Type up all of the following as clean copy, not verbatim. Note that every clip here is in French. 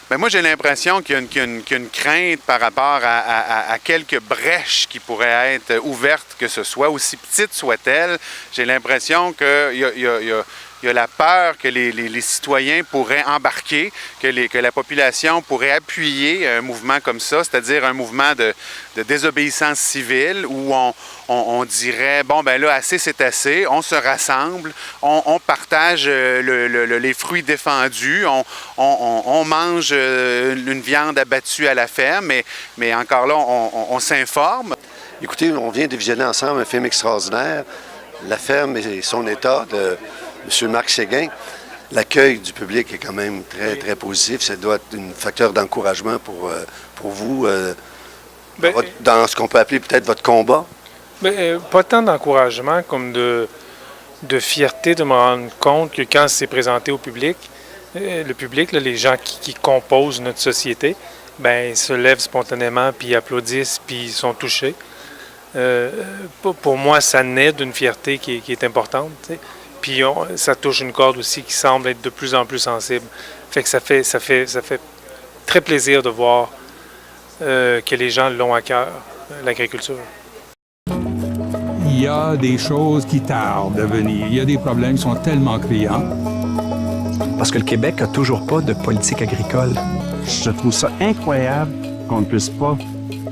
Bien, moi, j'ai l'impression qu'il y a une crainte par rapport à quelques brèches qui pourraient être ouvertes, que ce soit, aussi petites soient-elles. J'ai l'impression qu'il y a la peur que les citoyens pourraient embarquer, que la population pourrait appuyer un mouvement comme ça, c'est-à-dire un mouvement de désobéissance civile où on dirait, bon, ben là, assez, c'est assez, on se rassemble, on partage les fruits défendus, on mange une viande abattue à la ferme, mais encore là, on s'informe. Écoutez, on vient de visionner ensemble un film extraordinaire, La ferme et son état de M. Marc Séguin. L'accueil du public est quand même très, très positif. Ça doit être un facteur d'encouragement pour vous dans ce qu'on peut appeler peut-être votre combat. Pas tant d'encouragement comme de fierté de me rendre compte que quand c'est présenté au public, le public, là, les gens qui composent notre société, ben se lèvent spontanément, puis applaudissent, puis sont touchés. Pour moi, ça naît d'une fierté qui est importante. T'sais. Puis ça touche une corde aussi qui semble être de plus en plus sensible. Fait que ça fait très plaisir de voir que les gens l'ont à cœur, l'agriculture. Il y a des choses qui tardent à venir. Il y a des problèmes qui sont tellement criants. Parce que le Québec n'a toujours pas de politique agricole. Je trouve ça incroyable qu'on ne puisse pas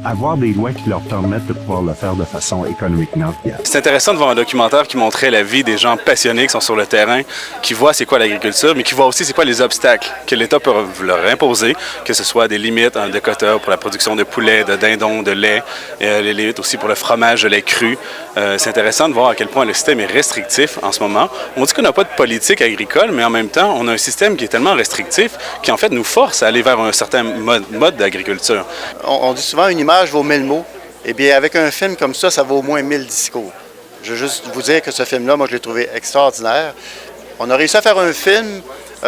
avoir des lois qui leur permettent de pouvoir le faire de façon économiquement viable. C'est intéressant de voir un documentaire qui montrait la vie des gens passionnés qui sont sur le terrain, qui voient c'est quoi l'agriculture, mais qui voient aussi c'est quoi les obstacles que l'État peut leur imposer, que ce soit des limites de quotas pour la production de poulet, de dindons, de lait, les limites aussi pour le fromage, le lait cru. C'est intéressant de voir à quel point le système est restrictif en ce moment. On dit qu'on n'a pas de politique agricole, mais en même temps, on a un système qui est tellement restrictif qui en fait nous force à aller vers un certain mode d'agriculture. On dit souvent une image vaut 1000 mots. Eh bien, avec un film comme ça vaut au moins 1000 discours. Je veux juste vous dire que ce film-là, moi, je l'ai trouvé extraordinaire. On a réussi à faire un film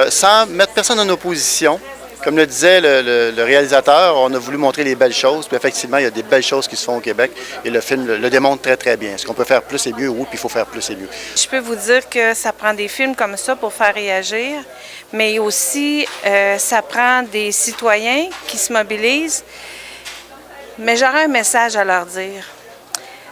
sans mettre personne en opposition. Comme le disait le réalisateur, on a voulu montrer les belles choses. Puis effectivement, il y a des belles choses qui se font au Québec. Et le film le démontre très, très bien. Est-ce qu'on peut faire plus et mieux? Oui, puis il faut faire plus et mieux. Je peux vous dire que ça prend des films comme ça pour faire réagir. Mais aussi, ça prend des citoyens qui se mobilisent. Mais j'aurais un message à leur dire.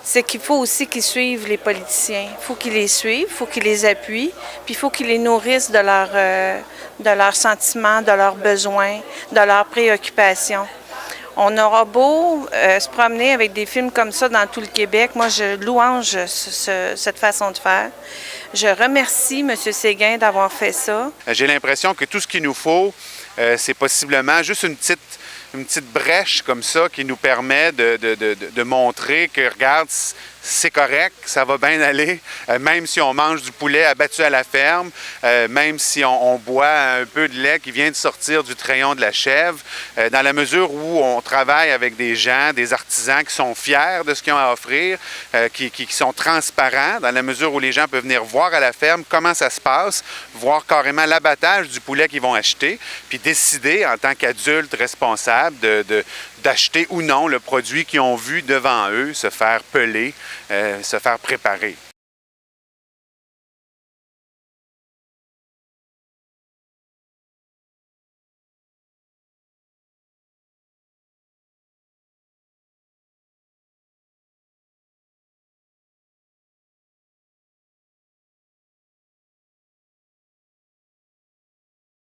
C'est qu'il faut aussi qu'ils suivent les politiciens. Il faut qu'ils les suivent, il faut qu'ils les appuient, puis il faut qu'ils les nourrissent de leurs sentiments, de leurs besoins, de leurs préoccupations. On aura beau se promener avec des films comme ça dans tout le Québec. Moi, je louange cette façon de faire. Je remercie M. Séguin d'avoir fait ça. J'ai l'impression que tout ce qu'il nous faut, c'est possiblement juste une petite brèche comme ça qui nous permet de montrer que, regarde, c'est correct, ça va bien aller, même si on mange du poulet abattu à la ferme, même si on boit un peu de lait qui vient de sortir du treillon de la chèvre, dans la mesure où on travaille avec des gens, des artisans qui sont fiers de ce qu'ils ont à offrir, qui sont transparents, dans la mesure où les gens peuvent venir voir à la ferme comment ça se passe, voir carrément l'abattage du poulet qu'ils vont acheter, puis décider en tant qu'adultes responsables d'acheter ou non le produit qu'ils ont vu devant eux se faire peler, se faire préparer.